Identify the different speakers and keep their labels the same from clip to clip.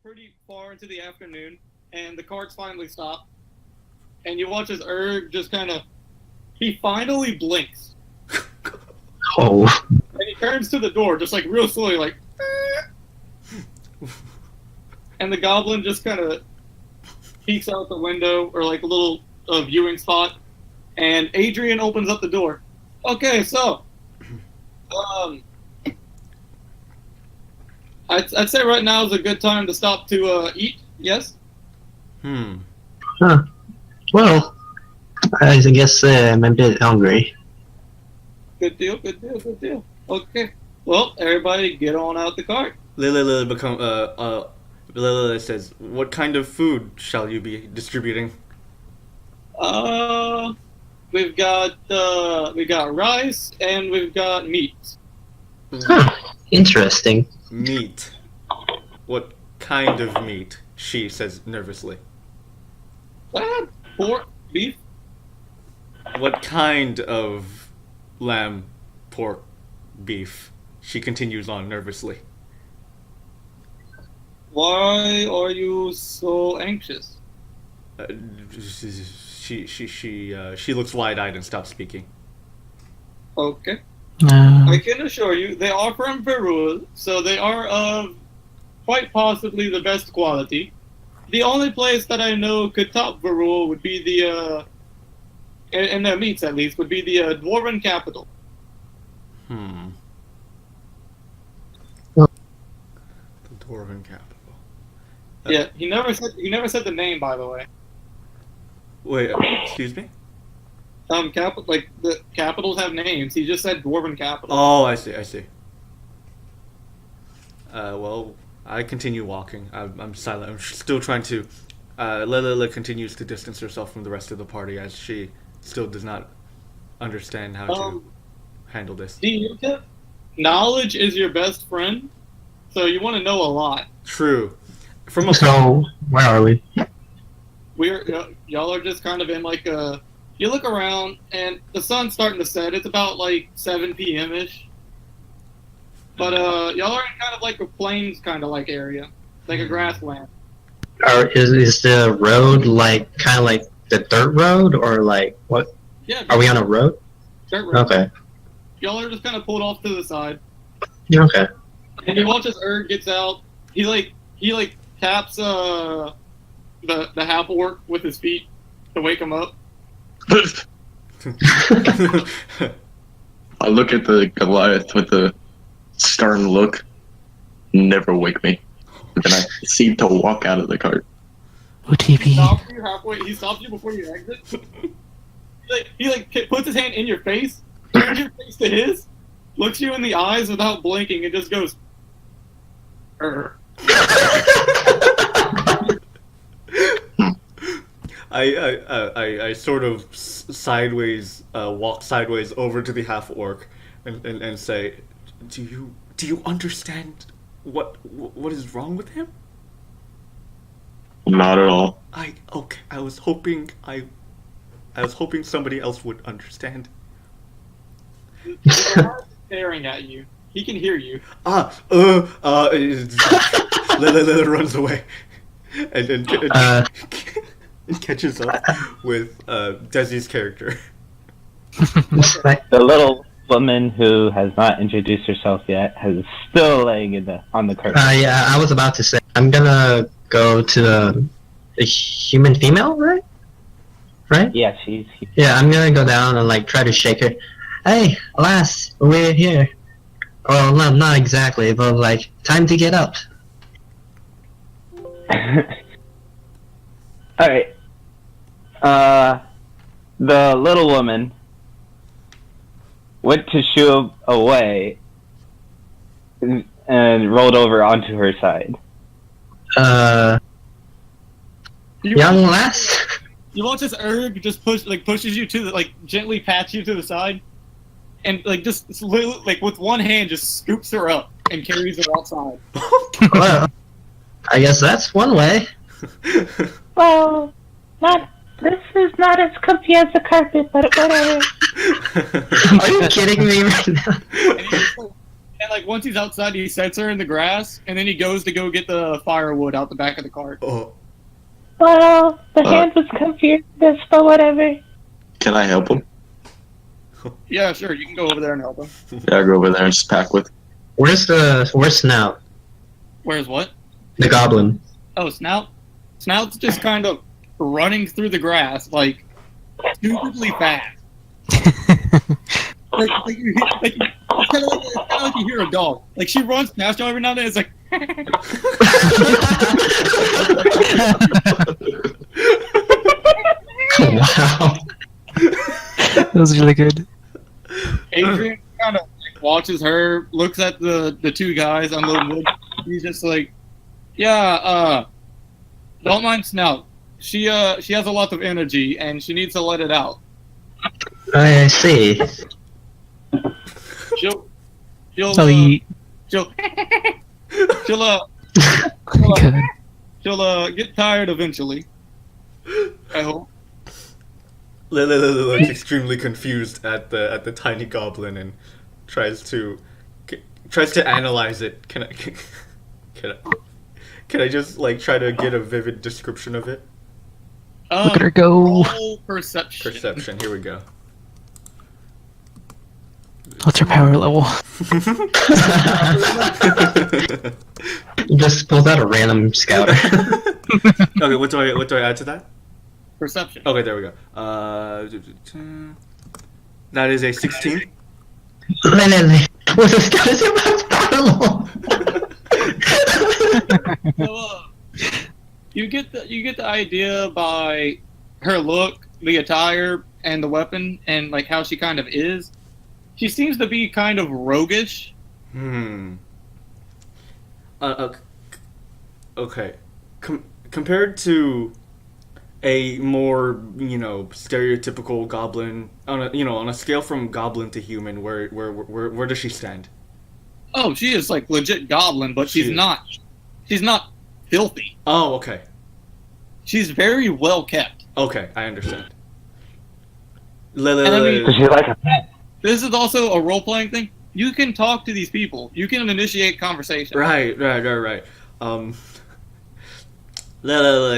Speaker 1: pretty far into the afternoon, and the carts finally stop. And you watch as Erg just kind of... He finally blinks.
Speaker 2: Oh.
Speaker 1: And he turns to the door, just like real slowly, like... And the goblin just kind of peeks out the window, or like a little viewing spot, and Adrian opens up the door. Okay, so... I'd say right now is a good time to stop to eat, yes?
Speaker 2: Huh. Well, I guess I'm a bit hungry.
Speaker 1: Good deal, good deal, good deal. Okay. Well, everybody get on out the cart.
Speaker 3: Lelelele says, "What kind of food shall you be distributing?"
Speaker 1: We've got rice and we've got meat.
Speaker 2: Huh. Interesting.
Speaker 3: Meat. What kind of meat? She says nervously.
Speaker 1: Pork, beef.
Speaker 3: What kind of lamb, pork, beef? She continues on nervously.
Speaker 1: Why are you so anxious?
Speaker 3: She looks wide-eyed and stops speaking.
Speaker 1: Okay. I can assure you, they are from Peru, so they are of quite possibly the best quality. The only place that I know could top Peru would be the, in their meats at least, would be the Dwarven capital.
Speaker 3: The Dwarven capital.
Speaker 1: Yeah, he never said the name, by the way.
Speaker 3: Wait, excuse me?
Speaker 1: The capitals have names. He just said Dwarven capital.
Speaker 3: Oh, I see. Well, I continue walking. I'm silent. I'm still trying to... Lelelele continues to distance herself from the rest of the party as she still does not understand how to handle this.
Speaker 1: Knowledge is your best friend, so you want to know a lot.
Speaker 3: True.
Speaker 2: So, where are we?
Speaker 1: Y'all are just kind of in like a... You look around, and the sun's starting to set. It's about like 7 p.m.-ish. But y'all are in kind of like a plains kind of like area. Like a grassland.
Speaker 2: Is the road like kind of like the dirt road, or like what?
Speaker 1: Yeah.
Speaker 2: Are we on a road?
Speaker 1: Dirt road.
Speaker 2: Okay.
Speaker 1: Y'all are just kind of pulled off to the side.
Speaker 2: Okay.
Speaker 1: And you watch as Erg gets out. He taps the Half-Orc with his feet to wake him up.
Speaker 4: I look at the Goliath with a stern look. Never wake me. And then I proceed to walk out of the cart.
Speaker 2: OTP.
Speaker 1: He stops you before you exit. He puts his hand in your face, turns your face to his, looks you in the eyes without blinking, and just goes,
Speaker 3: I sort of walk sideways over to the Half-Orc and say, do you understand what is wrong with him?
Speaker 4: Not at all.
Speaker 3: I was hoping somebody else would understand.
Speaker 1: He's staring at you. He can hear you.
Speaker 3: Lelelele runs away and catches up with Desi's character.
Speaker 5: The little woman who has not introduced herself yet is still laying on the curtain.
Speaker 2: Yeah, I was about to say, I'm gonna go to the human female, right? Right?
Speaker 5: Yeah, she's...
Speaker 2: Yeah, I'm gonna go down and like try to shake her. Hey, lass, we're here. Well, no, not exactly, but like, time to get up.
Speaker 5: Alright. The little woman went to shoo away and rolled over onto her side.
Speaker 2: Young lass?
Speaker 1: You watch this Erg just pushes you to the, gently pats you to the side, and just with one hand just scoops her up and carries her outside.
Speaker 2: Well, I guess that's one way.
Speaker 6: Well, this is not as comfy as the carpet, but whatever.
Speaker 2: Are you kidding me right now?
Speaker 1: And And like once he's outside, he sets her in the grass, and then he goes to go get the firewood out the back of the cart.
Speaker 3: Oh,
Speaker 6: Well, the hand was confused, but whatever.
Speaker 4: Can I help him?
Speaker 1: Yeah, sure. You can go over there and help him.
Speaker 4: Yeah, I'll go over there and just pack with.
Speaker 2: Where's Snout?
Speaker 1: Where's what?
Speaker 2: The goblin.
Speaker 1: Oh, Snout. Snout's just kind of running through the grass like stupidly fast. It's kind of like you hear a dog. Like she runs past you every now and then. It's like.
Speaker 2: Wow.
Speaker 7: That was really good.
Speaker 1: Adrian kind of like, watches her, looks at the two guys unloading wood. He's just like, yeah, don't mind Snout. She has a lot of energy and she needs to let it out.
Speaker 2: I see.
Speaker 1: She'll
Speaker 7: So you
Speaker 1: she'll
Speaker 7: good.
Speaker 1: she'll get tired eventually. I hope.
Speaker 3: Lelelele looks extremely confused at the tiny goblin and tries to analyze it. Can I just like try to get a vivid description of it?
Speaker 7: Look at her go.
Speaker 1: Roll perception.
Speaker 3: Perception. Here we go.
Speaker 7: What's her power level?
Speaker 2: Just pulls out a random scouter.
Speaker 3: Okay, what do I add to that?
Speaker 1: Perception.
Speaker 3: Okay, there we go. That is a 16.
Speaker 2: Lelelele. What's a scouter about
Speaker 1: So, you get the idea by her look, the attire, and the weapon, and like how she kind of is. She seems to be kind of roguish.
Speaker 3: Okay. Compared to a more, stereotypical goblin on a scale from goblin to human, where does she stand?
Speaker 1: Oh, she is like legit goblin, but she's not filthy.
Speaker 3: Oh, okay.
Speaker 1: She's very well kept.
Speaker 3: Okay, I understand.
Speaker 1: And I mean,
Speaker 5: Does she like a pet?
Speaker 1: this is also a role-playing thing. You can talk to these people. You can initiate conversation.
Speaker 3: Right. Lelelele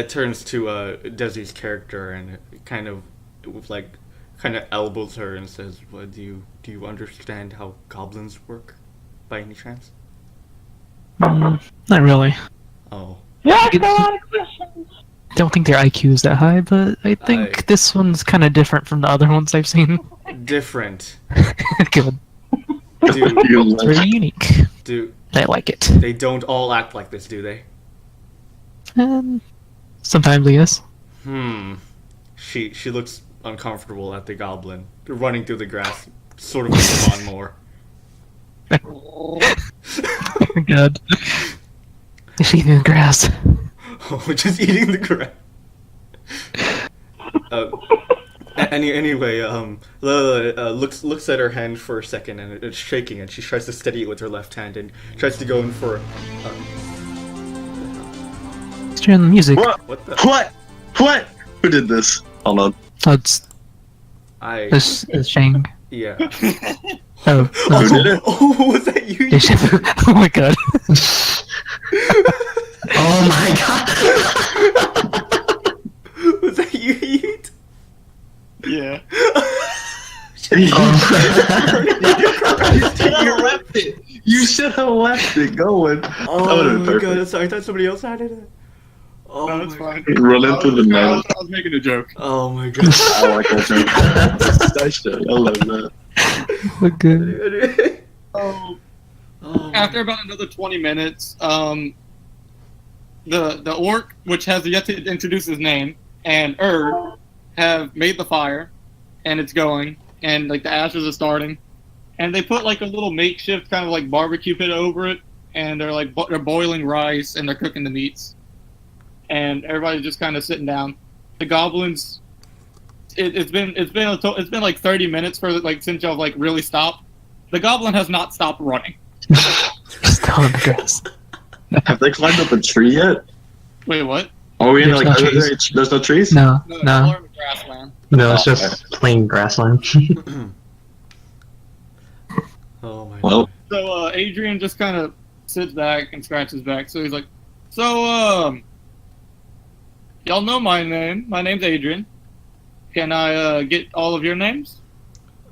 Speaker 3: turns to Desi's character and kind of elbows her and says, "Well, do you understand how goblins work, by any chance?"
Speaker 7: Not really.
Speaker 3: Oh.
Speaker 6: You asked a lot of questions.
Speaker 7: Don't think their IQ is that high, but I think this one's kind of different from the other ones I've seen.
Speaker 3: Different.
Speaker 7: Good.
Speaker 3: Dude,
Speaker 7: It's very unique. I like it.
Speaker 3: they don't all act like this, do they?
Speaker 7: Sometimes, yes.
Speaker 3: She looks uncomfortable at the goblin running through the grass, sort of like a lawnmower.
Speaker 7: God. She's eating the grass.
Speaker 3: Oh, just eating the grass. Anyway, looks at her hand for a second and it's shaking, and she tries to steady it with her left hand and tries to go in for.
Speaker 7: Let's turn the music.
Speaker 3: What the?
Speaker 4: What? Who did this? Hold on.
Speaker 7: Oh, it's Shang.
Speaker 3: Yeah.
Speaker 7: Oh, no.
Speaker 4: Who did it?
Speaker 3: Oh, was that you?
Speaker 7: Oh my god.
Speaker 2: Oh my god.
Speaker 3: Was that you, Yeet?
Speaker 1: Yeah.
Speaker 4: You should have left it going.
Speaker 3: Oh my god, sorry, I thought somebody else had it. Oh,
Speaker 1: No, it's fine.
Speaker 4: Run into the
Speaker 1: I
Speaker 4: man.
Speaker 1: was making a joke.
Speaker 3: Oh my god.
Speaker 4: I like that joke. Nice joke. I love that.
Speaker 7: Okay.
Speaker 1: So,
Speaker 3: Oh,
Speaker 1: after about another 20 minutes, the orc, which has yet to introduce his name, and have made the fire, and it's going, and like the ashes are starting, and they put like a little makeshift kind of like barbecue pit over it, and they're boiling rice and they're cooking the meats, and everybody's just kind of sitting down. The goblins, it's been like 30 minutes since y'all like really stopped. The goblin has not stopped running.
Speaker 7: Still on the grass.
Speaker 4: Have they climbed up a tree yet?
Speaker 1: Wait, what?
Speaker 4: Oh, we in
Speaker 7: There's
Speaker 4: like
Speaker 7: no trees.
Speaker 4: there's no trees?
Speaker 7: No.
Speaker 1: Y'all are in the grassland.
Speaker 2: No, it's just plain grassland.
Speaker 3: Oh my
Speaker 4: Well,
Speaker 3: god.
Speaker 1: So Adrian just kind of sits back and scratches his back. So he's like, "So y'all know my name. My name's Adrian. Can I get all of your names?"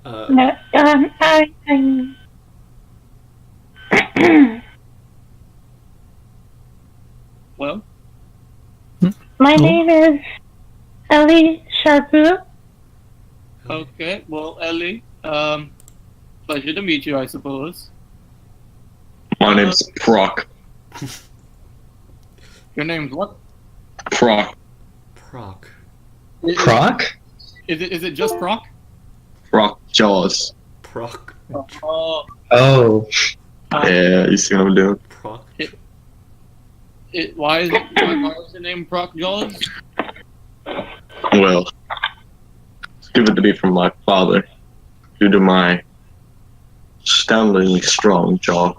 Speaker 6: No, I'm
Speaker 1: Well,
Speaker 6: my name is Ellie Sharvou.
Speaker 1: okay. Well, Ellie, pleasure to meet you, I suppose.
Speaker 4: My name's Prock.
Speaker 1: Your name's what?
Speaker 4: Prock.
Speaker 3: Prock.
Speaker 2: Prock?
Speaker 1: Is it just Prock?
Speaker 4: Prock Jaws.
Speaker 3: Prock.
Speaker 1: Oh,
Speaker 2: Oh.
Speaker 4: Yeah, you see what I'm doing?
Speaker 3: Prock.
Speaker 1: why is the name Prock Jaws?
Speaker 4: Well, it's given to me from my father due to my astoundingly strong jaw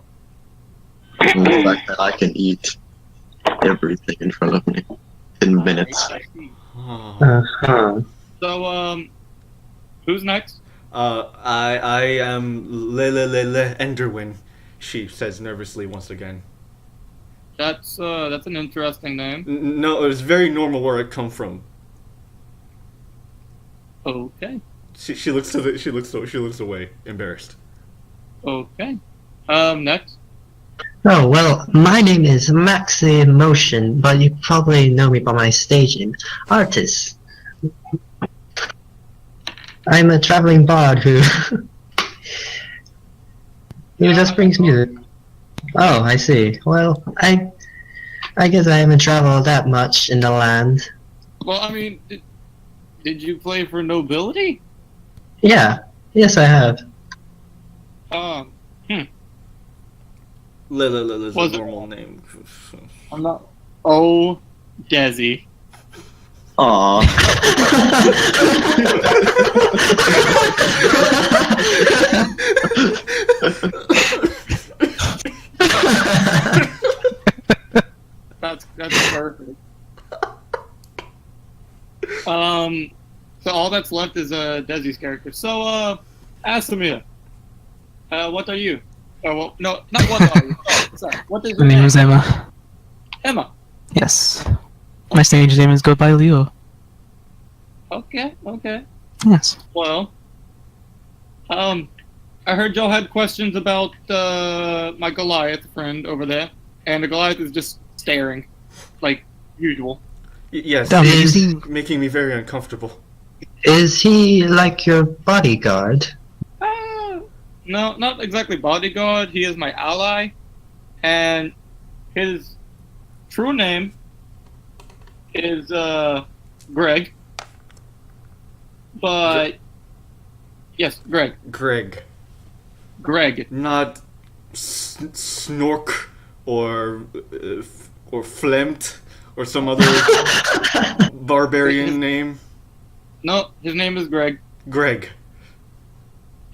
Speaker 4: and the fact that I can eat everything in front of me in minutes.
Speaker 1: I see.
Speaker 3: Oh.
Speaker 2: Uh-huh.
Speaker 1: So, who's next?
Speaker 3: I am Lelelele Enderwhen, she says nervously once again.
Speaker 1: That's an interesting name.
Speaker 3: No, it was very normal where I come from.
Speaker 1: Okay.
Speaker 3: She looks to she looks away, embarrassed.
Speaker 1: Okay. Next.
Speaker 2: Oh, well, my name is Maxi Moshiin, but you probably know me by my stage name, Artist. I'm a traveling bard who just brings music. Oh, I see. Well, I guess I haven't traveled that much in the land.
Speaker 1: Well, I mean, did you play for nobility?
Speaker 2: Yeah, yes I have.
Speaker 3: Lelelele is a
Speaker 1: Was it-
Speaker 3: normal name.
Speaker 1: I'm not. Oh, Desi.
Speaker 4: Aww.
Speaker 1: That's perfect. So all that's left is Desi's character. So, Aasimar, what are you? Oh, well, no, not what are you. Oh, sorry. What is
Speaker 7: My
Speaker 1: your
Speaker 7: name
Speaker 1: name?
Speaker 7: is Emma.
Speaker 1: Emma.
Speaker 7: Yes. My stage name is Go by Leo.
Speaker 1: Okay.
Speaker 7: Yes.
Speaker 1: Well, I heard y'all had questions about my Goliath friend over there, and the Goliath is just staring, like usual.
Speaker 3: Yes,
Speaker 2: Is-
Speaker 3: making me very uncomfortable.
Speaker 2: Is he like your bodyguard?
Speaker 1: No, not exactly bodyguard. He is my ally, and his true name is Greg. But yes, Greg. Greg.
Speaker 3: Not Snork or Flemt or some other barbarian name.
Speaker 1: No, his name is Greg.
Speaker 3: Greg.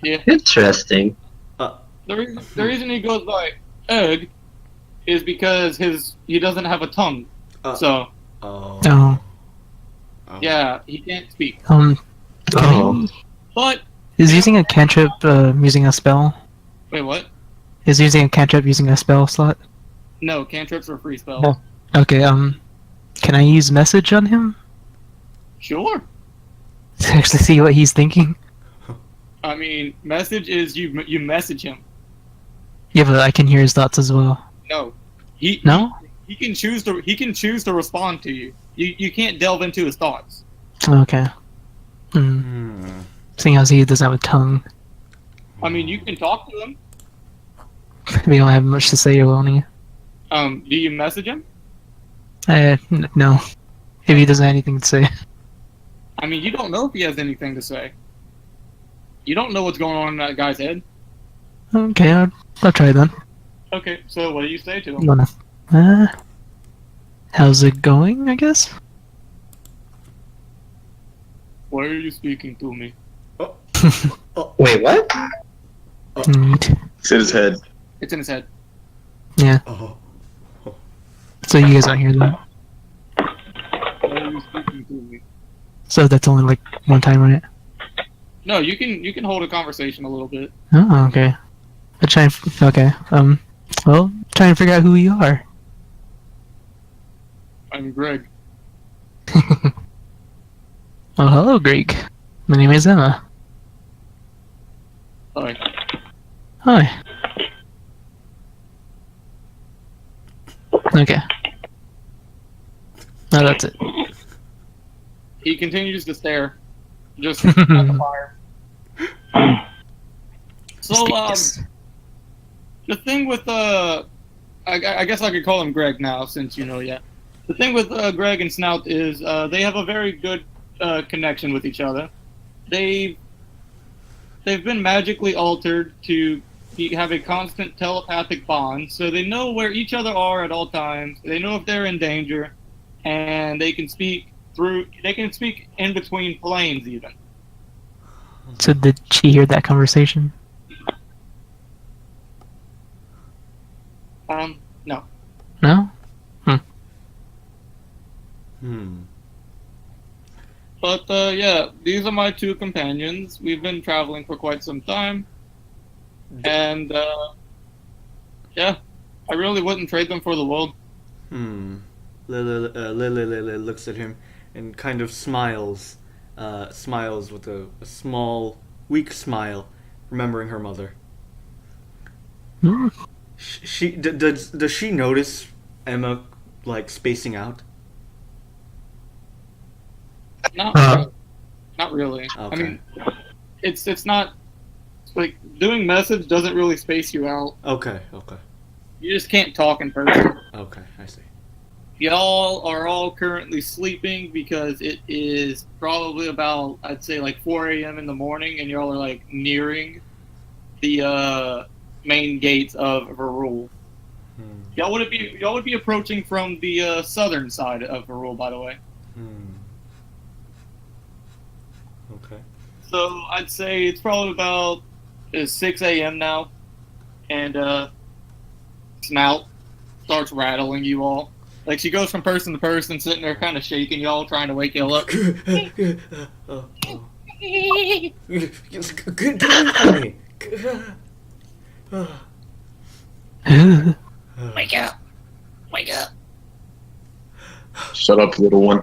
Speaker 1: Yeah.
Speaker 2: Interesting.
Speaker 1: The reason he goes by Egg is because he doesn't have a tongue.
Speaker 3: Oh.
Speaker 7: Oh.
Speaker 1: Yeah, he can't speak.
Speaker 2: Oh.
Speaker 1: But
Speaker 7: Is using a cantrip using a spell?
Speaker 1: wait, what?
Speaker 7: Is using a cantrip using a spell slot?
Speaker 1: No, cantrips are free spells.
Speaker 7: Oh. Okay, can I use message on him?
Speaker 1: Sure.
Speaker 7: To actually see what he's thinking?
Speaker 1: I mean, message is you message him.
Speaker 7: Yeah, but I can hear his thoughts as well.
Speaker 1: No,
Speaker 7: No?
Speaker 1: he can choose to respond to you. You can't delve into his thoughts.
Speaker 7: Okay. Seeing as he doesn't have a tongue,
Speaker 1: I mean, you can talk to him.
Speaker 7: we don't have much to say, will he?
Speaker 1: Do you message him?
Speaker 7: No. If he doesn't have anything to say.
Speaker 1: I mean, you don't know if he has anything to say. You don't know what's going on in that guy's head.
Speaker 7: Okay, I'll try then.
Speaker 1: Okay, so what do you say to him?
Speaker 7: You wanna... how's it going, I guess?
Speaker 1: Why are you speaking to me?
Speaker 2: Wait, what?
Speaker 7: Neat.
Speaker 4: It's in his head.
Speaker 1: It's in his head.
Speaker 7: Yeah,
Speaker 3: Oh.
Speaker 7: so you guys don't hear that.
Speaker 1: Why are you speaking to me?
Speaker 7: So that's only like one time, right?
Speaker 1: No, you can hold a conversation a little bit.
Speaker 7: Oh, okay. Okay. Well, trying to figure out who you are.
Speaker 1: I'm Greg.
Speaker 7: Well, hello, Greg. My name is Emma.
Speaker 1: Hi.
Speaker 7: Hi. Okay. No, that's it.
Speaker 1: He continues to stare, just at the fire. So, the thing with I guess I could call him Greg now, since you know yet. The thing with Greg and Snout is they have a very good connection with each other. They've been magically altered to have a constant telepathic bond, so they know where each other are at all times. They know if they're in danger, and they can speak in between planes even.
Speaker 7: So did she hear that conversation?
Speaker 1: No.
Speaker 7: No?
Speaker 1: But yeah, these are my two companions. We've been traveling for quite some time, and yeah, I really wouldn't trade them for the world.
Speaker 3: Lelelele looks at him and kind of smiles. Smiles with a small, weak smile, remembering her mother. Does she notice Emma like spacing out?
Speaker 1: Not really.
Speaker 3: Okay.
Speaker 1: I mean, it's not like doing message doesn't really space you out.
Speaker 3: Okay.
Speaker 1: You just can't talk in person.
Speaker 3: Okay, I see.
Speaker 1: Y'all are all currently sleeping because it is probably about, I'd say, like 4 a.m. in the morning, and y'all are like nearing the main gates of Varul. Y'all would be approaching from the southern side of Varul, by the way.
Speaker 3: Okay.
Speaker 1: So I'd say it's probably about 6 a.m. now, and Snout starts rattling you all. Like, she goes from person to person, sitting there kind of shaking y'all, trying to wake y'all up.
Speaker 3: Get away from me!
Speaker 1: Wake up! Wake up!
Speaker 4: Shut up, little one.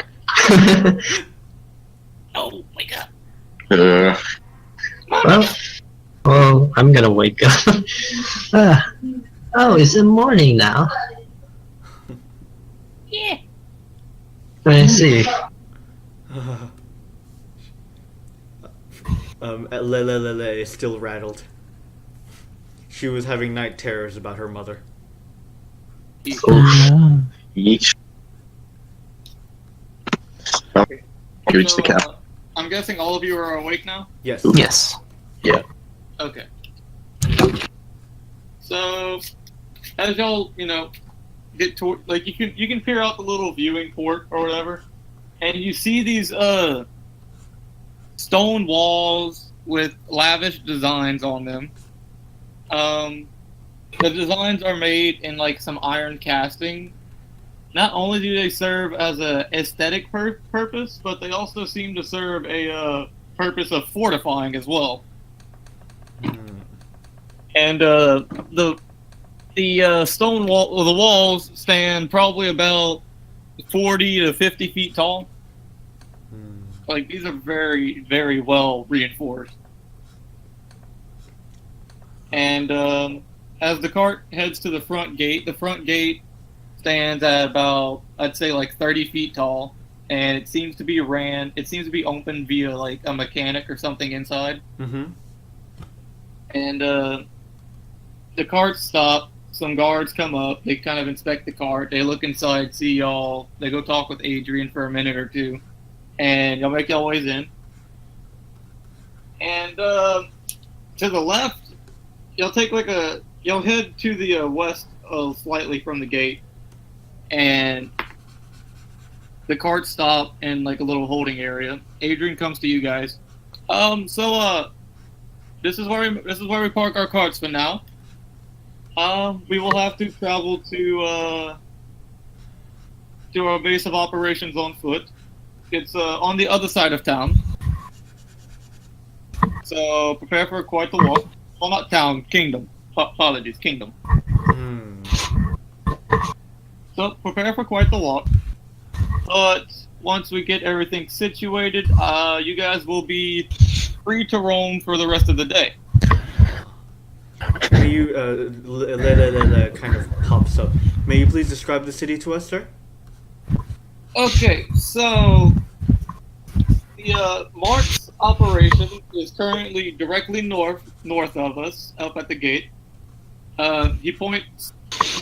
Speaker 1: Oh, wake up!
Speaker 2: Well, I'm gonna wake up. Oh, is it morning now?
Speaker 6: Yeah.
Speaker 2: I see.
Speaker 3: Lelelele is still rattled. She was having night terrors about her mother.
Speaker 4: Yeesh. Reach the cap.
Speaker 1: I'm guessing all of you are awake now?
Speaker 3: Yes.
Speaker 7: Yes.
Speaker 1: Okay. So, as y'all, get to, like, you can peer out the little viewing port or whatever, and you see these stone walls with lavish designs on them. The designs are made in like some iron casting. Not only do they serve as a aesthetic purpose, but they also seem to serve a purpose of fortifying as well. And the stone wall, the walls stand probably about 40 to 50 feet tall. Like, these are very, very well reinforced. And as the cart heads to the front gate stands at about, I'd say, like 30 feet tall, and it seems to be opened via like a mechanic or something inside. And the cart stops. Some guards come up. They kind of inspect the cart. They look inside, see y'all. They go talk with Adrian for a minute or two, and y'all make y'all ways in. And to the left, y'all head to the west slightly from the gate, and the cart stop in like a little holding area. Adrian comes to you guys. This is where we park our carts for now. We will have to travel to our base of operations on foot. It's on the other side of town. So prepare for quite the walk. Well, not town, kingdom. Paladin's kingdom.
Speaker 3: Hmm.
Speaker 1: So prepare for quite the walk. But once we get everything situated, you guys will be free to roam for the rest of the day.
Speaker 3: May you, Lelelele kind of pops up. May you please describe the city to us, sir?
Speaker 1: Okay, so the Mark's operation is currently directly north of us, up at the gate. He points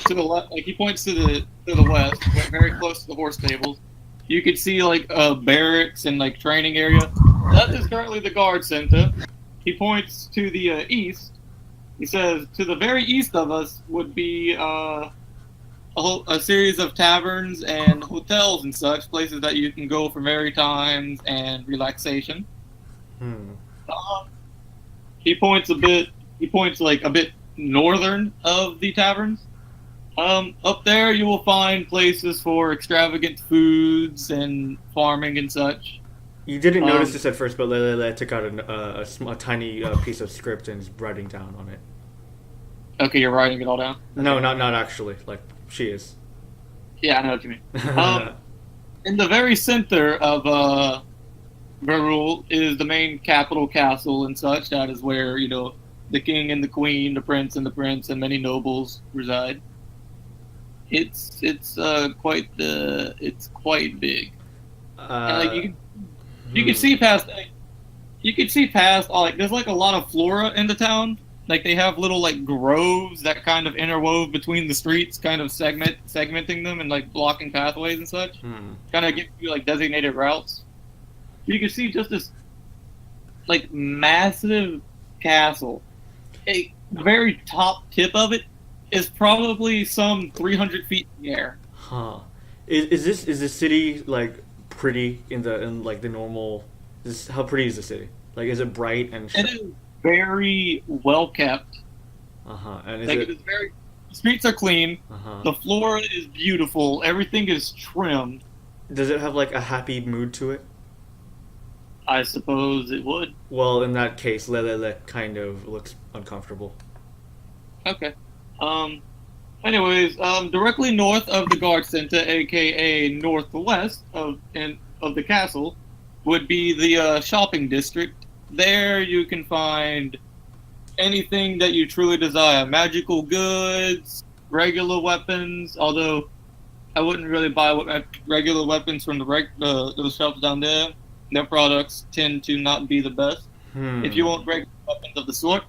Speaker 1: to the left, like he points to the west, very close to the horse stables. You can see like barracks and like training area. That is currently the guard center. He points to the east. He says to the very east of us would be a series of taverns and hotels and such, places that you can go for merry times and relaxation. He points a bit northern of the taverns. Up there you will find places for extravagant foods and farming and such.
Speaker 3: You didn't notice this at first, but Lelele took out a tiny piece of script and is writing down on it.
Speaker 1: Okay, you're writing it all down?
Speaker 3: No, not actually. Like, she is.
Speaker 1: Yeah, I know what you mean. In the very center of Verul is the main capital castle and such. That is where, you know, the king and the queen, the prince and many nobles reside. It's quite big. And, like, you can see past. You can see past. Like, there's like a lot of flora in the town. Like, they have little like groves that kind of interwove between the streets, kind of segmenting them and like blocking pathways and such. Kind of give you like designated routes. You can see just this like massive castle. A very top tip of it is probably some 300 feet in the air.
Speaker 3: Huh. Is this city like pretty in like the normal? How pretty is the city? Like, is it bright and?
Speaker 1: It is very well kept.
Speaker 3: And
Speaker 1: like, it is very. The streets are clean. The floor is beautiful. Everything is trimmed.
Speaker 3: Does it have like a happy mood to it?
Speaker 1: I suppose it would.
Speaker 3: Well, in that case, Lelele kind of looks uncomfortable.
Speaker 1: Okay. Anyways, directly north of the guard center, aka northwest of the castle, would be the shopping district. There you can find anything that you truly desire. Magical goods, regular weapons, although I wouldn't really buy regular weapons from those shops down there. Their products tend to not be the best. If you want regular weapons of the sort,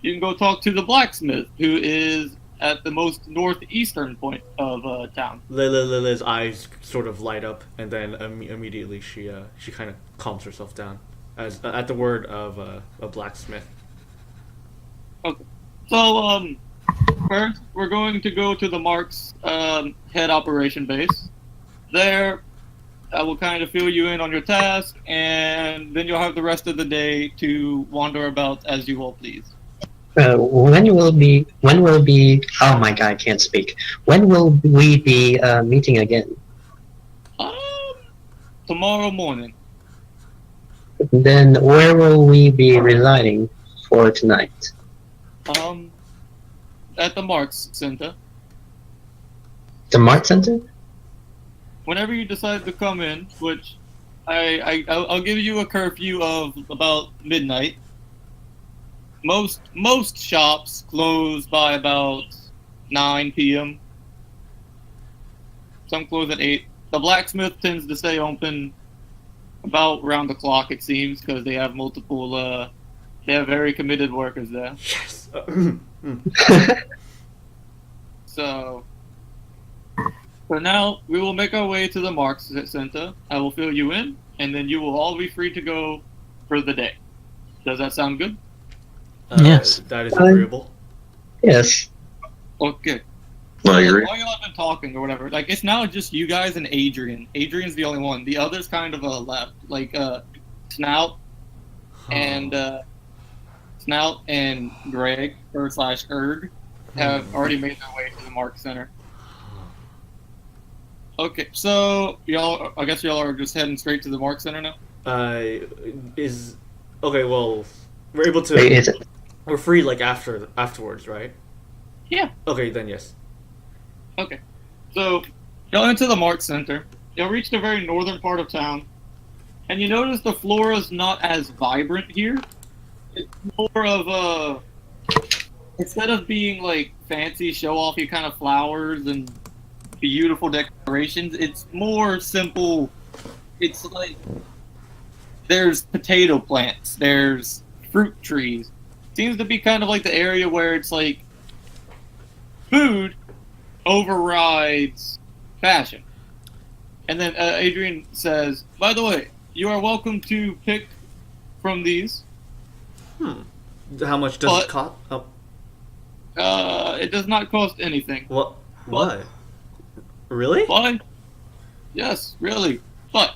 Speaker 1: you can go talk to the blacksmith, who is at the most northeastern point of town.
Speaker 3: Lele's eyes sort of light up, and then immediately she kind of calms herself down as at the word of a blacksmith.
Speaker 1: Okay, so first we're going to go to the Mark's head operation base. There, I will kind of fill you in on your task, and then you'll have the rest of the day to wander about as you all please.
Speaker 2: When will be? Oh my god, I can't speak. When will we be meeting again?
Speaker 1: Tomorrow morning.
Speaker 2: Then where will we be residing for tonight?
Speaker 1: At the Mark's Center.
Speaker 2: The Mart Center?
Speaker 1: Whenever you decide to come in, which I'll give you a curfew of about midnight. Most shops close by about 9 p.m. Some close at 8. The blacksmith tends to stay open about round the clock, it seems, because they have multiple. They have very committed workers there.
Speaker 3: Yes.
Speaker 1: So, for now, we will make our way to the Mark's Center. I will fill you in, and then you will all be free to go for the day. Does that sound good?
Speaker 7: Yes.
Speaker 3: That is agreeable.
Speaker 2: Yes.
Speaker 1: Okay.
Speaker 4: I agree.
Speaker 1: While y'all have been talking or whatever, like, it's now just you guys and Adrian. Adrian's the only one. The others kind of left. Like, Snout and Greg /Erg have already made their way to the Mark Center. Okay, so I guess y'all are just heading straight to the Mark Center now?
Speaker 3: Okay, well, we're able to...
Speaker 2: Wait, is it?
Speaker 3: We're free like afterwards, right?
Speaker 1: Yeah.
Speaker 3: Okay, then yes.
Speaker 1: Okay. So, y'all enter the Mart Center. You'll reach the very northern part of town. And you notice the flora is not as vibrant here. It's more of instead of being like fancy show-offy kind of flowers and beautiful decorations, it's more simple. It's like there's potato plants, there's fruit trees. Seems to be kind of like the area where it's like food overrides fashion. And then Adrian says, by the way, you are welcome to pick from these.
Speaker 3: How much does it cost? Oh.
Speaker 1: It does not cost anything.
Speaker 3: What? What? Really?
Speaker 1: Why? Yes, really. But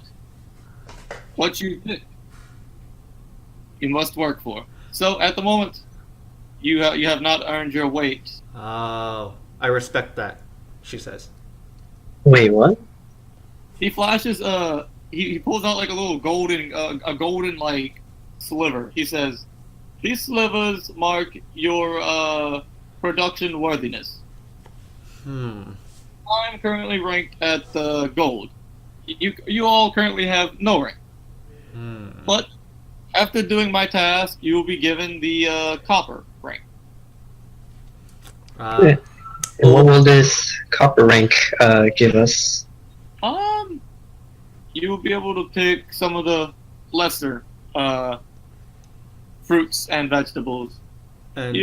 Speaker 1: what you pick, you must work for. So at the moment, you have not earned your weight.
Speaker 3: Oh, I respect that, she says.
Speaker 2: Wait, what?
Speaker 1: He flashes he pulls out like a little golden like sliver. He says, "These slivers mark your production worthiness." I'm currently ranked at gold. You all currently have no rank. But after doing my task, you will be given the copper rank.
Speaker 2: And what will this copper rank give us?
Speaker 1: You will be able to pick some of the lesser fruits and vegetables.
Speaker 3: And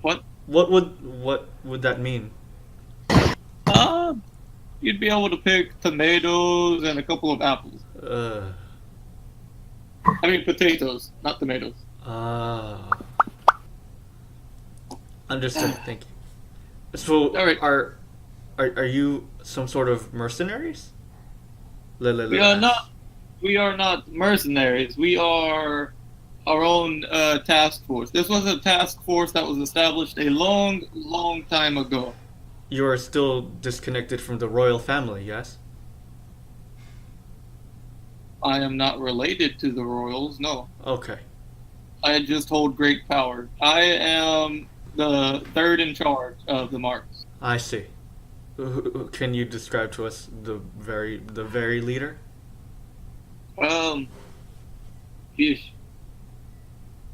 Speaker 1: what?
Speaker 3: What would that mean?
Speaker 1: You'd be able to pick tomatoes and a couple of apples. I mean potatoes, not tomatoes.
Speaker 3: Understood. Thank you. So,
Speaker 1: all right.
Speaker 3: Are you some sort of mercenaries?
Speaker 1: We are not. We are not mercenaries. We are our own task force. This was a task force that was established a long, long time ago.
Speaker 3: You are still disconnected from the royal family, yes?
Speaker 1: I am not related to the royals, no.
Speaker 3: Okay.
Speaker 1: I just hold great power. I am the third in charge of the marks.
Speaker 3: I see. Can you describe to us the very leader?
Speaker 1: Yeesh.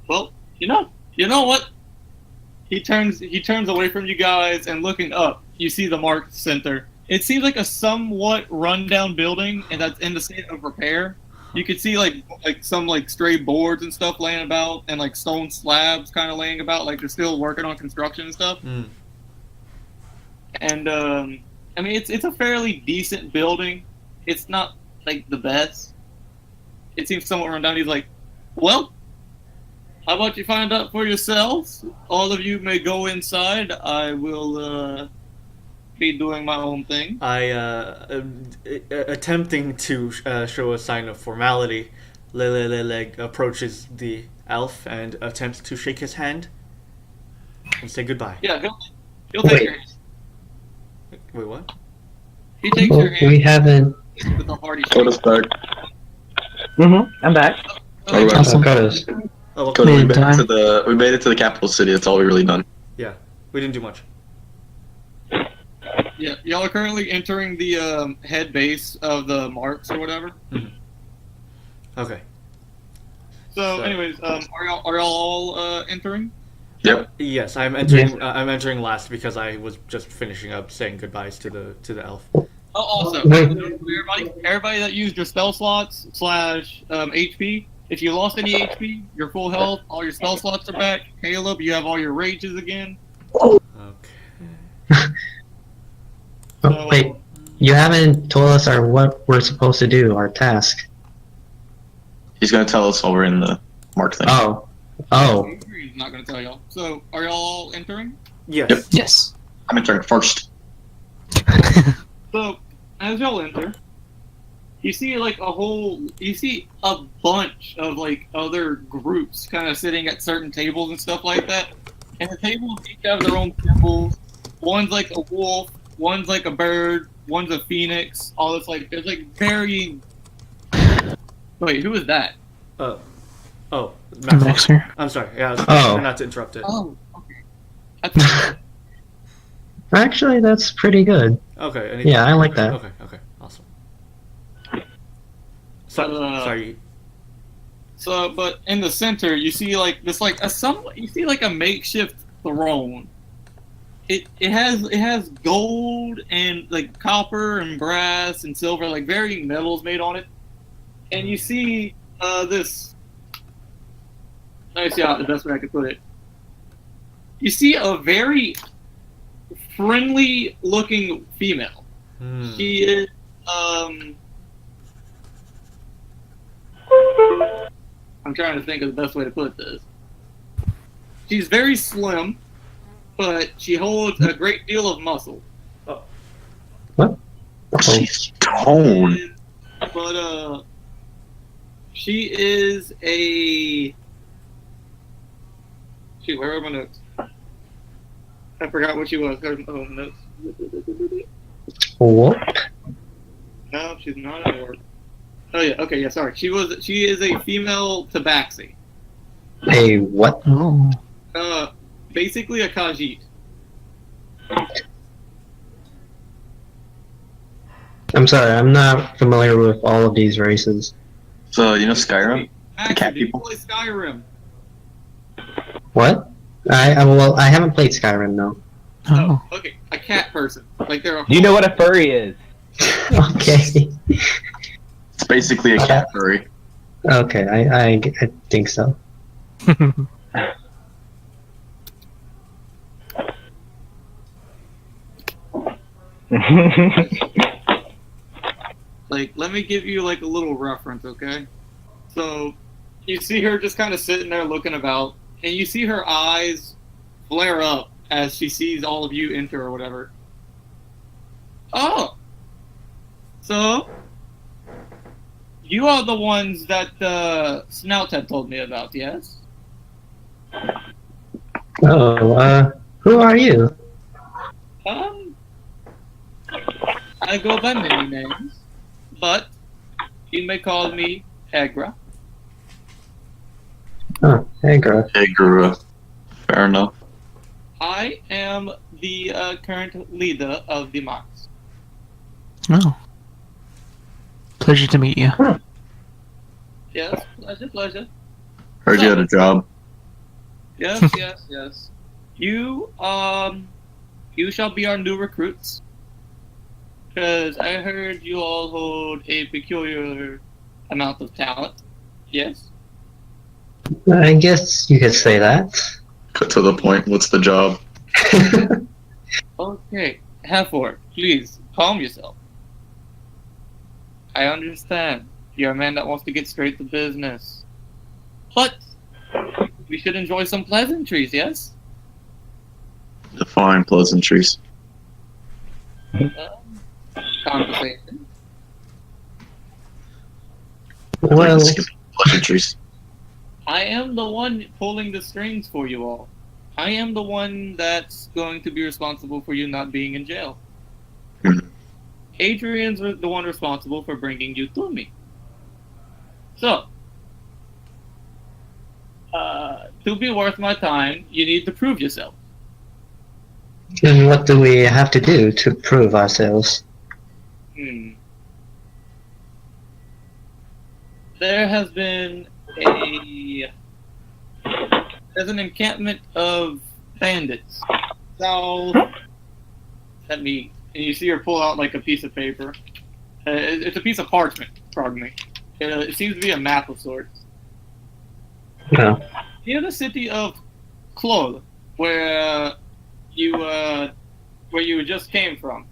Speaker 1: Well, you know what? He turns away from you guys and looking up, you see the Mark Center. It seems like a somewhat rundown building, and that's in the state of repair. You could see like some like stray boards and stuff laying about, and like stone slabs kind of laying about, like they're still working on construction and stuff. And I mean, it's a fairly decent building. It's not like the best. It seems somewhat run down. He's like, well, how about you find out for yourselves? All of you may go inside. I will be doing my own thing.
Speaker 3: Attempting to show a sign of formality, Lelelele approaches the elf and attempts to shake his hand and say goodbye.
Speaker 1: Yeah, he'll take your hand.
Speaker 3: Wait, what?
Speaker 1: He takes your hand.
Speaker 2: We haven't.
Speaker 1: With a hearty shake.
Speaker 4: Koto's back.
Speaker 5: I'm back.
Speaker 4: Alright.
Speaker 2: Awesome. Koto's.
Speaker 3: Oh,
Speaker 4: Koto, we made it to the capital city. That's all we really done.
Speaker 3: yeah, we didn't do much.
Speaker 1: Yeah, y'all are currently entering the head base of the marks or whatever.
Speaker 3: Okay.
Speaker 1: So, anyways, are y'all all entering?
Speaker 4: Yep.
Speaker 3: Yes, I'm entering. I'm entering last because I was just finishing up saying goodbyes to the elf.
Speaker 1: Oh, also, everybody that used your spell slots / HP. If you lost any HP, your full health, all your spell slots are back. Caleb, you have all your rages again.
Speaker 3: Okay.
Speaker 2: Oh, wait, you haven't told us what we're supposed to do, our task.
Speaker 4: He's gonna tell us while we're in the mark thing.
Speaker 2: Oh.
Speaker 1: He's not going to tell y'all. So, are y'all all entering?
Speaker 3: Yes.
Speaker 4: Yep.
Speaker 7: Yes.
Speaker 4: I'm entering first.
Speaker 1: So, as y'all enter, you see a bunch of like other groups kind of sitting at certain tables and stuff like that. And the tables each have their own symbols. One's like a wolf, one's like a bird, one's a phoenix. All this like there's like varying. Wait, who is that?
Speaker 3: Oh,
Speaker 7: Maxi.
Speaker 3: I'm sorry. Yeah, I was
Speaker 2: Oh.
Speaker 3: not to interrupt it.
Speaker 1: Oh, okay.
Speaker 2: Actually, that's pretty good.
Speaker 3: Okay.
Speaker 2: Yeah, I like that.
Speaker 3: Okay. Awesome. Sorry.
Speaker 1: So, but in the center, you see like this, like you see like a makeshift throne. It has gold and like copper and brass and silver, like varying metals made on it. And you see this. Let me see how the best way I could put it. You see a very friendly-looking female. She is I'm trying to think of the best way to put this. She's very slim, but she holds a great deal of muscle.
Speaker 2: What?
Speaker 4: She's toned.
Speaker 1: But she is a. Shoot, where are my notes? I forgot what she was. Oh, notes.
Speaker 2: What?
Speaker 1: No, she's not an orc. Oh yeah, okay, yeah, sorry. She is a female tabaxi.
Speaker 2: A what?
Speaker 7: Oh.
Speaker 1: Basically a Khajiit.
Speaker 2: I'm sorry, I'm not familiar with all of these races.
Speaker 4: So, you know Skyrim?
Speaker 1: Maxi,
Speaker 4: cat
Speaker 1: do you
Speaker 4: people?
Speaker 1: play Skyrim?
Speaker 2: What? I haven't played Skyrim, no.
Speaker 7: Oh.
Speaker 1: Okay, a cat person. Like they're a
Speaker 5: Do you know what a furry is?
Speaker 2: Okay.
Speaker 4: It's basically a cat furry.
Speaker 2: Okay, I think so.
Speaker 1: Like, let me give you like a little reference, okay? So, you see her just kind of sitting there looking about, and you see her eyes flare up as she sees all of you enter or whatever. Oh! So, you are the ones that Snout had told me about, yes?
Speaker 2: Oh, who are you?
Speaker 1: I go by many names, but you may call me Agra.
Speaker 2: Oh, Agra.
Speaker 4: Hey, Guru. Fair enough.
Speaker 1: I am the current leader of the Mox.
Speaker 7: Oh. Pleasure to meet you.
Speaker 1: Yes, pleasure.
Speaker 4: Heard you had a job.
Speaker 1: Yes, yes. You shall be our new recruits. Because I heard you all hold a peculiar amount of talent. Yes?
Speaker 2: I guess you could say that.
Speaker 4: Cut to the point. What's the job?
Speaker 1: Okay, Half-Orc, please, calm yourself. I understand. You're a man that wants to get straight to business. But we should enjoy some pleasantries, yes?
Speaker 4: Define pleasantries.
Speaker 1: Conversation.
Speaker 2: Well,
Speaker 4: Pleasantries.
Speaker 1: I am the one pulling the strings for you all. I am the one that's going to be responsible for you not being in jail. Adrian's the one responsible for bringing you to me. So, to be worth my time, you need to prove yourself.
Speaker 2: and what do we have to do to prove ourselves?
Speaker 1: There has been there's an encampment of bandits south. And you see her pull out like a piece of paper. It's a piece of parchment, pardon me. It seems to be a map of sorts.
Speaker 2: No.
Speaker 1: Near the city of Claude, where you just came from.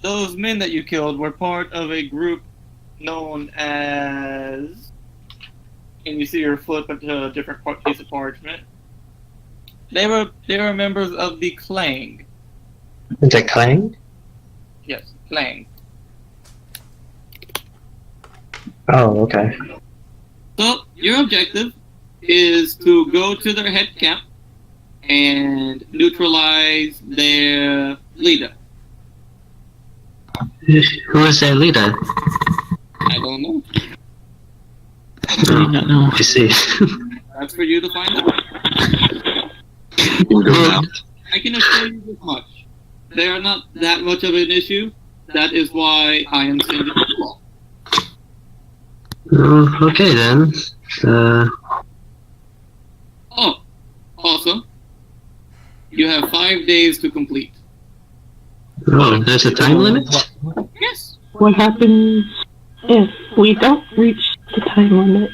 Speaker 1: Those men that you killed were part of a group known as, and you see her flip into a different piece of parchment. They were members of the Clang.
Speaker 2: The Clang?
Speaker 1: Yes, Clang.
Speaker 2: Oh, okay.
Speaker 1: So your objective is to go to their head camp and neutralize their leader.
Speaker 2: Who is their leader?
Speaker 1: I don't know.
Speaker 7: I do not know.
Speaker 2: I see.
Speaker 1: That's for you to find out.
Speaker 4: You can go now.
Speaker 1: I can assure you this much. They are not that much of an issue. That is why I am sending you all.
Speaker 2: Okay then.
Speaker 1: Oh, awesome. You have 5 days to complete.
Speaker 2: Oh, there's a time limit?
Speaker 1: Yes.
Speaker 6: What happens if we don't reach the time limit?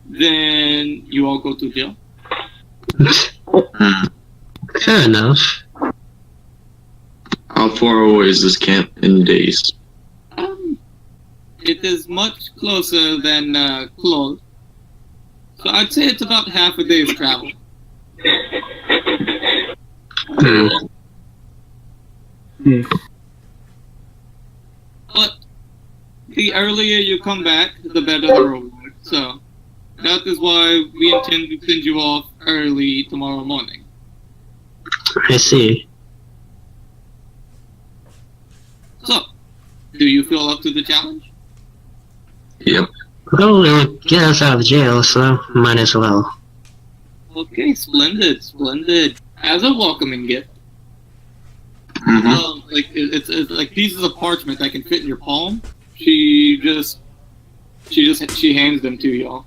Speaker 1: Then you all go to jail.
Speaker 2: Fair enough.
Speaker 4: How far away is this camp in days?
Speaker 1: It is much closer than Claude. So I'd say it's about half a day's travel. But the earlier you come back, the better the reward. So that is why we intend to send you off early tomorrow morning.
Speaker 2: I see.
Speaker 1: So, do you feel up to the challenge?
Speaker 4: Yep.
Speaker 2: Well, it'll get us out of jail, so might as well.
Speaker 1: Okay, splendid, splendid. As a welcoming gift, it's like pieces of parchment that can fit in your palm. She hands them to y'all.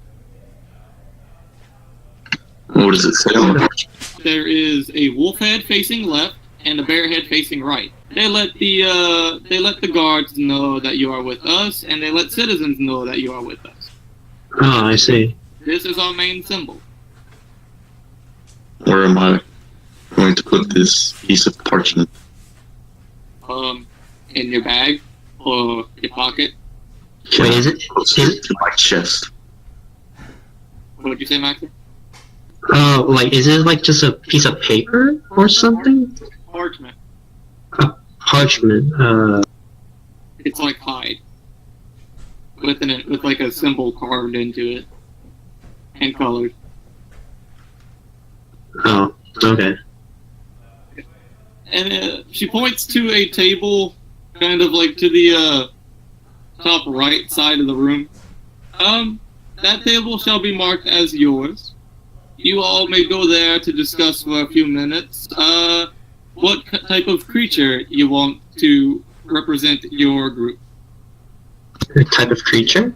Speaker 4: What does it say on it?
Speaker 1: There is a wolf head facing left and a bear head facing right. They let the guards know that you are with us, and they let citizens know that you are with us.
Speaker 2: Oh, I see.
Speaker 1: This is our main symbol.
Speaker 4: Where am I going to put this piece of parchment?
Speaker 1: In your bag or your pocket.
Speaker 2: Wait, is it?
Speaker 4: To my chest.
Speaker 1: What did you say, Maxi?
Speaker 2: Oh, like, is it like just a piece of paper or something?
Speaker 1: Parchment.
Speaker 2: Parchment,
Speaker 1: It's like hide. With like a symbol carved into it. And colored.
Speaker 2: oh, okay.
Speaker 1: And she points to a table, kind of like to the top right side of the room. That table shall be marked as yours. You all may go there to discuss for a few minutes what type of creature you want to represent your group.
Speaker 2: A type of creature?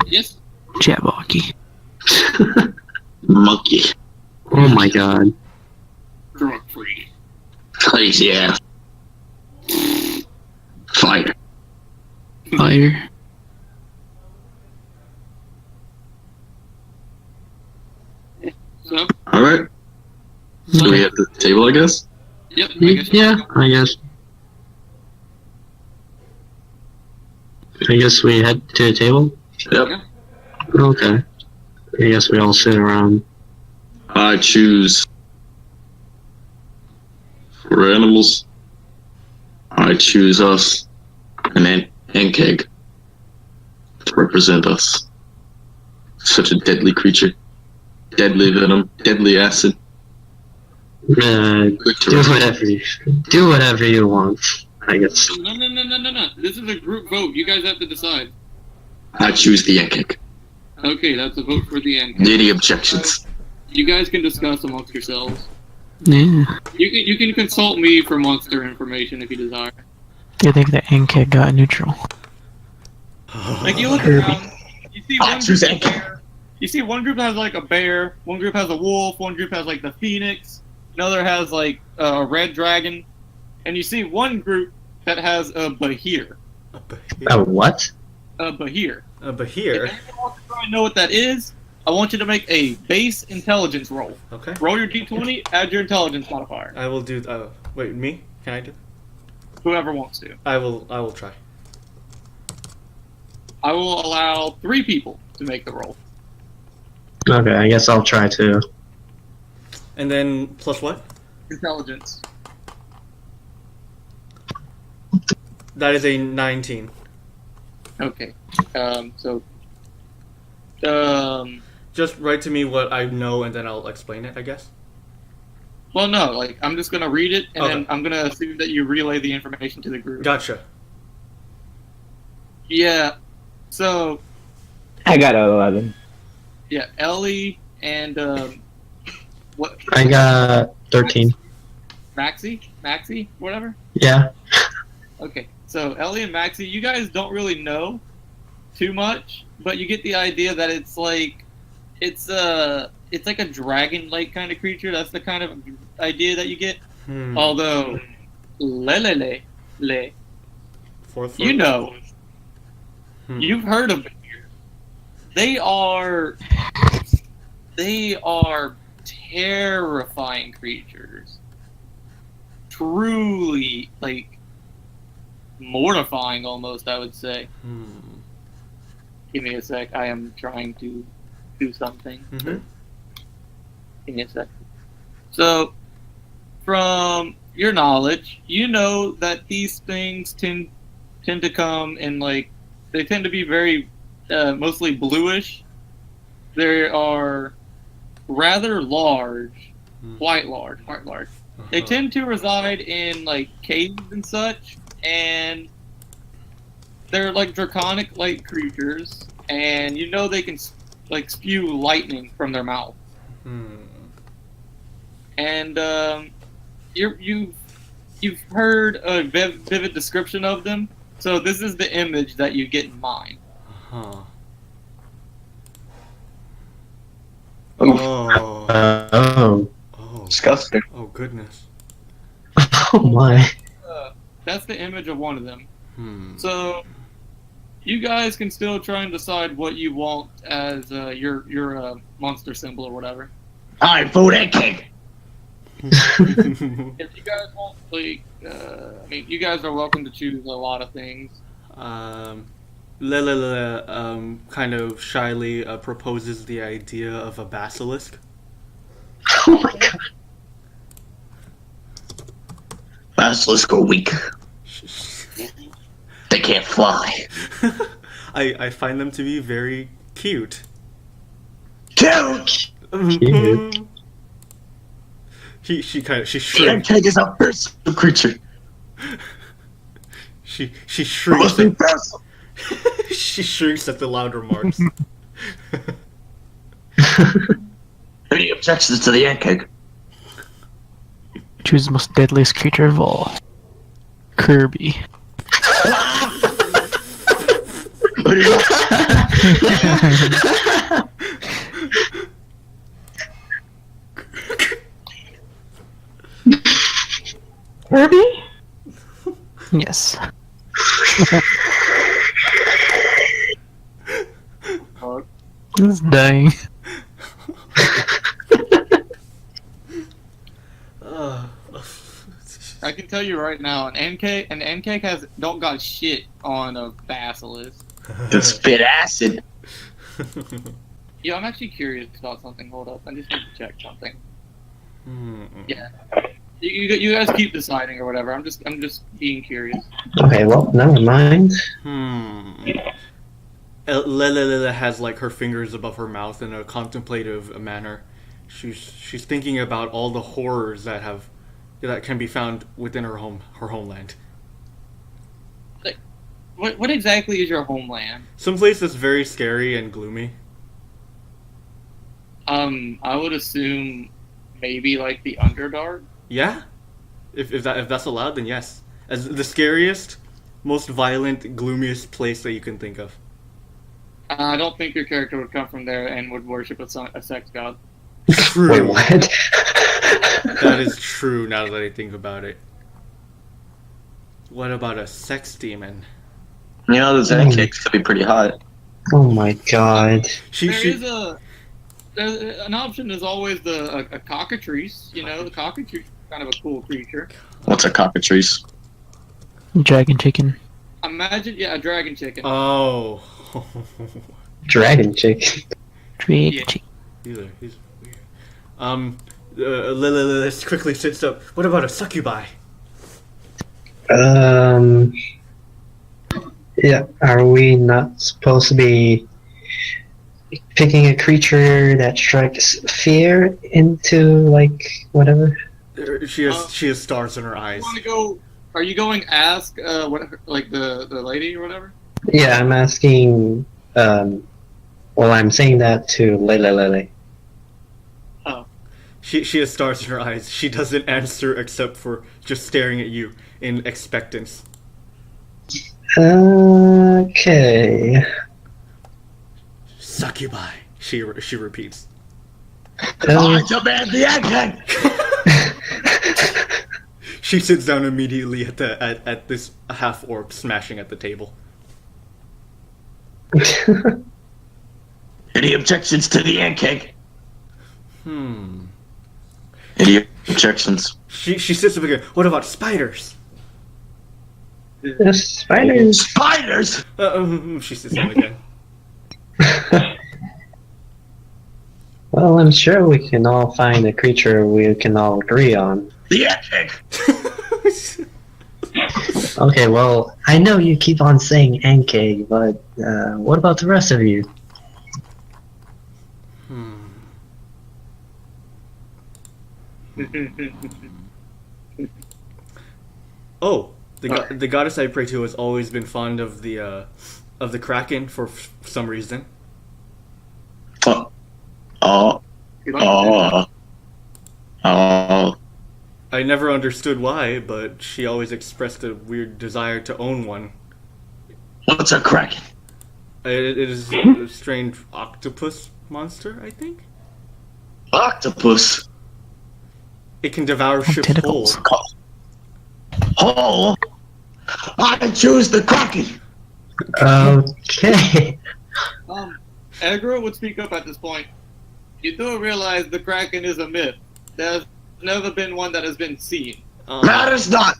Speaker 1: Yes?
Speaker 7: Jabberwocky.
Speaker 4: Monkey.
Speaker 2: Oh my god.
Speaker 1: Drug free.
Speaker 4: Crazy ass. Fire.
Speaker 7: Fire.
Speaker 1: So,
Speaker 4: Alright. Do we have the table, I guess?
Speaker 1: yep, I guess.
Speaker 2: Yeah, I guess. I guess we head to the table?
Speaker 4: Yep.
Speaker 2: Okay. I guess we all sit around.
Speaker 4: I choose for animals. I choose us an Ankeg to represent us. Such a deadly creature. Deadly venom, deadly acid.
Speaker 2: Do whatever you want, I guess.
Speaker 1: No. This is a group vote. You guys have to decide.
Speaker 4: I choose the Ankeg.
Speaker 1: Okay, that's a vote for the end.
Speaker 4: Any objections?
Speaker 1: You guys can discuss amongst yourselves.
Speaker 7: Yeah.
Speaker 1: You can consult me for monster information if you desire.
Speaker 7: I think the Ankeg got neutral.
Speaker 1: Like you look around, you see one group has bear. You see one group has like a bear, one group has a wolf, one group has like the phoenix, another has like a red dragon, and you see one group that has a bahir.
Speaker 2: A what?
Speaker 1: A bahir.
Speaker 3: A bahir?
Speaker 1: If anyone wants to try and know what that is, I want you to make a base intelligence roll.
Speaker 3: Okay.
Speaker 1: Roll your d20, add your intelligence modifier.
Speaker 3: I will do. Wait, me? Can I do?
Speaker 1: Whoever wants to.
Speaker 3: I will try.
Speaker 1: I will allow 3 people to make the roll.
Speaker 2: Okay, I guess I'll try to.
Speaker 3: And then plus what?
Speaker 1: Intelligence.
Speaker 3: That is a 19.
Speaker 1: Okay.
Speaker 3: Just write to me what I know, and then I'll explain it, I guess.
Speaker 1: Well, no, like, I'm just gonna read it, and
Speaker 3: Okay.
Speaker 1: then I'm gonna assume that you relay the information to the group.
Speaker 3: Gotcha.
Speaker 1: Yeah. So,
Speaker 5: I got an 11.
Speaker 1: Yeah, Ellie and what?
Speaker 2: I got 13.
Speaker 1: Maxi, whatever.
Speaker 2: Yeah.
Speaker 1: Okay, so Ellie and Maxi, you guys don't really know too much, but you get the idea that it's like a dragon-like kind of creature. That's the kind of idea that you get. Although Lelelele, you know, you've heard of it. They are terrifying creatures. Truly, like, mortifying almost, I would say. Give me a sec. I am trying to do something. Give me a sec. So, from your knowledge, you know that these things tend to come in, like, they tend to be very mostly bluish. They are rather large, quite large. They tend to reside in, like, caves and such, and they're like draconic-like creatures, and you know they can like spew lightning from their mouth. And you've heard a vivid description of them, so this is the image that you get in mind.
Speaker 2: Oh.
Speaker 4: Disgusting.
Speaker 3: Oh goodness.
Speaker 2: Oh my.
Speaker 1: That's the image of one of them. So you guys can still try and decide what you want as your monster symbol or whatever.
Speaker 4: I vote egg cake.
Speaker 1: If you guys want, like, I mean, you guys are welcome to choose a lot of things.
Speaker 3: Lelelele kind of shyly proposes the idea of a basilisk.
Speaker 2: Oh my god.
Speaker 4: Basilisk are weak. They can't fly.
Speaker 3: I find them to be very cute.
Speaker 4: Cute!
Speaker 2: Cute.
Speaker 3: She
Speaker 4: The
Speaker 3: shrieks.
Speaker 4: egg cake is a versatile creature.
Speaker 3: She
Speaker 4: It
Speaker 3: shrieks.
Speaker 4: must be versatile.
Speaker 3: She shrieks at the loud remarks.
Speaker 4: Any objections to the egg cake?
Speaker 7: Choose the most deadliest creature of all. Kirby.
Speaker 6: Kirby?
Speaker 7: Yes. It's dying.
Speaker 1: I can tell you right now, an NK don't got shit on a basilisk.
Speaker 4: Just spit acid.
Speaker 1: Yeah, I'm actually curious about something. Hold up, I just need to check something. Yeah, you guys keep deciding or whatever. I'm just being curious.
Speaker 2: Okay, well, never mind.
Speaker 3: Lelelele has like her fingers above her mouth in a contemplative manner. She's thinking about all the horrors that can be found within her homeland.
Speaker 1: Like, what exactly is your homeland?
Speaker 3: Someplace that's very scary and gloomy.
Speaker 1: I would assume maybe like the Underdark.
Speaker 3: Yeah, if that's allowed, then yes. As the scariest, most violent, gloomiest place that you can think of.
Speaker 1: I don't think your character would come from there and would worship a sex god.
Speaker 3: True.
Speaker 2: Wait, what?
Speaker 3: That is true. Now that I think about it. What about a sex demon?
Speaker 4: You know, those egg cakes could be pretty hot.
Speaker 2: Oh my god.
Speaker 1: An option is always a cockatrice. You know, the cockatrice is kind of a cool creature.
Speaker 4: What's a cockatrice?
Speaker 7: Dragon chicken.
Speaker 1: Imagine, a dragon chicken.
Speaker 3: Oh.
Speaker 2: Dragon chicken.
Speaker 7: Dragon
Speaker 1: Yeah.
Speaker 7: chicken.
Speaker 3: He's weird. Let's quickly sits up. What about a succubi?
Speaker 2: Yeah, are we not supposed to be picking a creature that strikes fear into, like, whatever?
Speaker 3: She has stars in her eyes.
Speaker 1: Are you going ask what, like, the lady or whatever?
Speaker 2: Yeah, I'm asking, what Well, I'm saying that to Lelelele.
Speaker 1: Oh.
Speaker 3: She has stars in her eyes. She doesn't answer except for just staring at you in expectance.
Speaker 2: Okay.
Speaker 3: Succubi. She repeats.
Speaker 4: I demand the egghead!
Speaker 3: She sits down immediately at this half-orc smashing at the table.
Speaker 4: Any objections to the ant cake? Any objections?
Speaker 3: She sits up again. What about spiders?
Speaker 2: The spiders.
Speaker 4: Spiders!
Speaker 3: She sits down again.
Speaker 2: Well, I'm sure we can all find a creature we can all agree on.
Speaker 4: The ant cake!
Speaker 2: Okay, well, I know you keep on saying Anke, but what about the rest of you?
Speaker 3: Oh, the goddess I pray to has always been fond of the kraken for some reason. I never understood why, but she always expressed a weird desire to own one.
Speaker 4: What's a kraken?
Speaker 3: It is a strange octopus monster, I think.
Speaker 4: Octopus?
Speaker 3: It can devour ships whole.
Speaker 7: Tentacles.
Speaker 4: Oh! I choose the kraken!
Speaker 2: Okay.
Speaker 1: Aggro would speak up at this point. You do realize the Kraken is a myth. There's never been one that has been seen.
Speaker 4: That is not!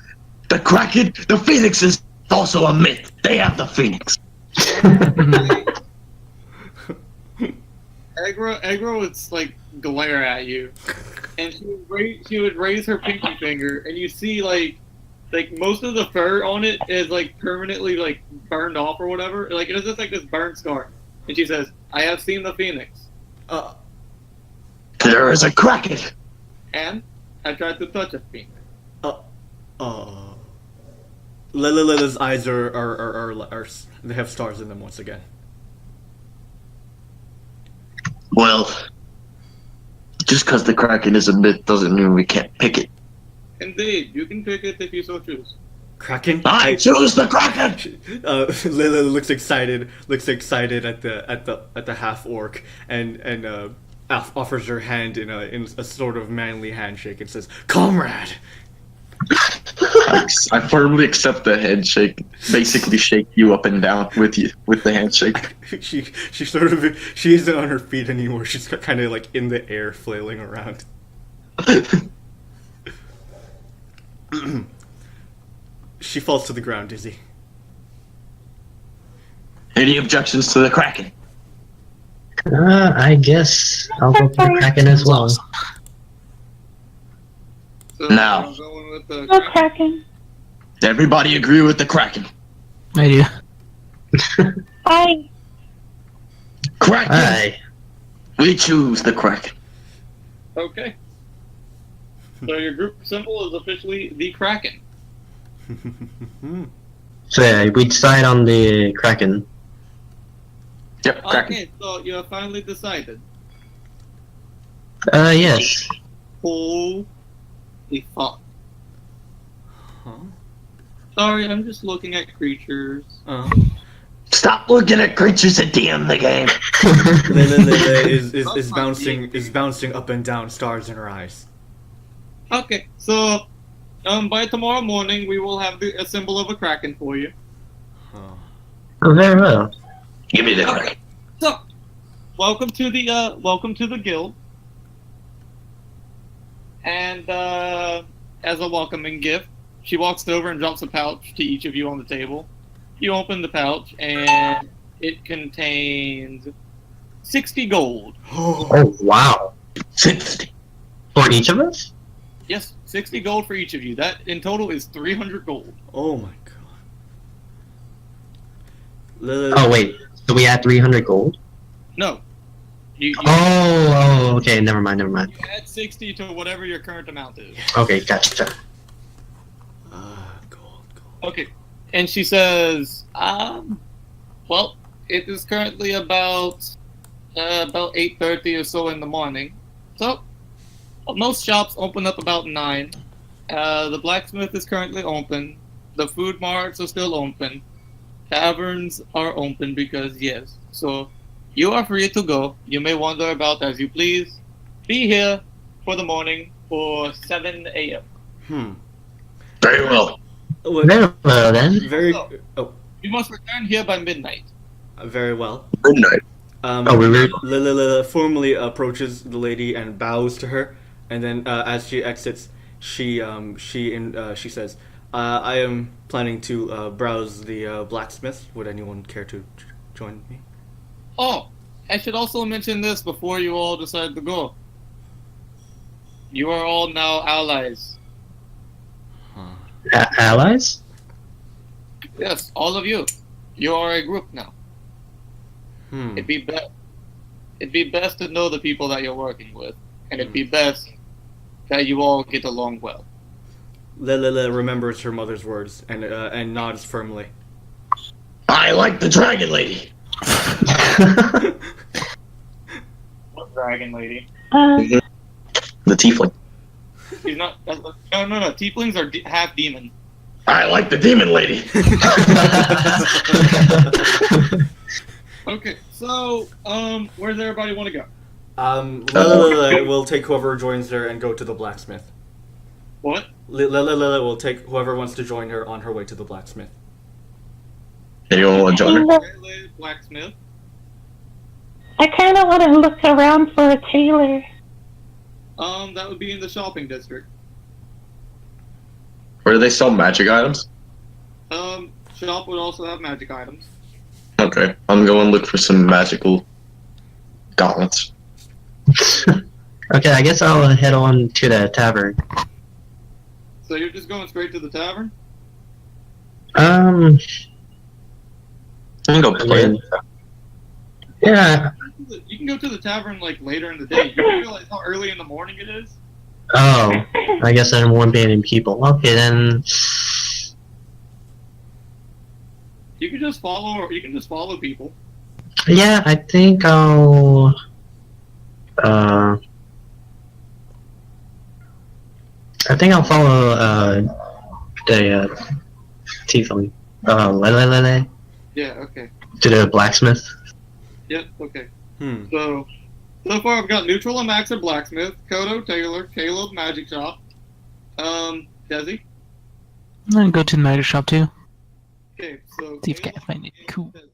Speaker 4: The kraken, the phoenix is also a myth. They have the phoenix.
Speaker 1: Aggro would like glare at you, and she would raise her pinky finger, and you see like most of the fur on it is like permanently like burned off or whatever. Like it's just like this burn scar, and she says, "I have seen the phoenix."
Speaker 4: There is a kraken.
Speaker 1: And I tried to touch a phoenix.
Speaker 3: Lelelele's eyes are they have stars in them once again.
Speaker 4: Well, just because the kraken is a myth doesn't mean we can't pick it.
Speaker 1: Indeed, you can pick it if you so choose.
Speaker 3: Kraken?
Speaker 4: I choose the kraken.
Speaker 3: Lelele looks excited at the half orc and offers her hand in a sort of manly handshake and says, "Comrade."
Speaker 4: I firmly accept the handshake. Basically, shake you up and down with the handshake.
Speaker 3: She isn't on her feet anymore. She's kind of like in the air, flailing around. She falls to the ground, dizzy.
Speaker 4: Any objections to the kraken?
Speaker 2: I guess I'll go for the Kraken as well.
Speaker 1: So
Speaker 4: Now.
Speaker 1: I'm going with the
Speaker 6: No Kraken.
Speaker 4: Everybody agree with the kraken?
Speaker 7: I do.
Speaker 6: I
Speaker 4: Kraken.
Speaker 2: Aye.
Speaker 4: We choose the kraken.
Speaker 1: Okay. So your group symbol is officially the Kraken.
Speaker 2: So yeah, we decide on the Kraken.
Speaker 4: Yep, kraken.
Speaker 1: Okay, so you have finally decided.
Speaker 2: Yes.
Speaker 1: Holy fuck.
Speaker 3: Huh?
Speaker 1: Sorry, I'm just looking at creatures.
Speaker 4: Stop looking at creatures that DM the game.
Speaker 3: Lelelele is bouncing up and down, stars in her eyes.
Speaker 1: Okay, so by tomorrow morning we will have a symbol of a Kraken for you.
Speaker 2: Oh, very well.
Speaker 4: Give me the kraken.
Speaker 1: So, welcome to the guild. And as a welcoming gift, she walks over and drops a pouch to each of you on the table. You open the pouch and it contains 60 gold.
Speaker 2: Oh, wow.
Speaker 4: 60.
Speaker 2: For each of us?
Speaker 1: Yes, 60 gold for each of you. That in total is 300 gold.
Speaker 3: Oh my god.
Speaker 2: Oh, wait. So we add 300 gold?
Speaker 1: No. You
Speaker 2: Okay, never mind.
Speaker 1: you add 60 to whatever your current amount is.
Speaker 2: Okay, gotcha.
Speaker 3: Gold.
Speaker 1: Okay. And she says, well, it is currently about about 8:30 or so in the morning. So, most shops open up about 9. The blacksmith is currently open. The food marts are still open. Taverns are open because yes. So, you are free to go. You may wander about as you please. Be here for the morning for 7 a.m.
Speaker 4: Very well.
Speaker 2: Very well then.
Speaker 3: Very.
Speaker 1: So,
Speaker 3: Oh,
Speaker 1: you must return here by midnight.
Speaker 3: very well.
Speaker 4: Midnight.
Speaker 3: Lelelele formally approaches the lady and bows to her, and then as she exits, she says, "I am planning to browse the blacksmith. Would anyone care to join me?"
Speaker 1: Oh, I should also mention this before you all decide to go. You are all now allies.
Speaker 2: Allies?
Speaker 1: Yes, all of you. You are a group now.
Speaker 3: Hmm.
Speaker 1: It'd be best to know the people that you're working with, and it'd be best that you all get along well.
Speaker 3: Lelele remembers her mother's words and nods firmly.
Speaker 4: I like the dragon lady.
Speaker 1: What dragon lady?
Speaker 4: The tiefling.
Speaker 1: He's not. No. Tieflings are half demon.
Speaker 4: I like the demon lady.
Speaker 1: Okay, so where does everybody want to go?
Speaker 3: Lelelele will take whoever joins her and go to the blacksmith.
Speaker 1: What?
Speaker 3: Lelelele will take whoever wants to join her on her way to the blacksmith.
Speaker 4: Anyone want to join her?
Speaker 1: Blacksmith.
Speaker 6: I kind of want to look around for a tailor.
Speaker 1: That would be in the shopping district.
Speaker 4: Where do they sell magic items?
Speaker 1: Shop would also have magic items.
Speaker 4: Okay, I'm going to look for some magical gauntlets.
Speaker 2: Okay, I guess I'll head on to the tavern.
Speaker 1: So you're just going straight to the tavern?
Speaker 4: I can go play.
Speaker 2: Yeah.
Speaker 1: You can go to the tavern like later in the day. You realize how early in the morning it is?
Speaker 2: Oh, I guess there won't be any people. Okay, then.
Speaker 1: You can just follow people.
Speaker 2: Yeah, I think I'll. I think I'll follow the tiefling. Lelelele
Speaker 1: Yeah. Okay.
Speaker 2: to the blacksmith.
Speaker 1: Yep. Okay. So far I've got neutral and Max at blacksmith, Koto tailor, Caleb magic shop. Desi.
Speaker 7: I'm gonna go to the magic shop too.
Speaker 1: Okay. So
Speaker 7: See if I
Speaker 1: Caleb
Speaker 7: can find it.
Speaker 1: and
Speaker 7: Cool.
Speaker 1: Desi.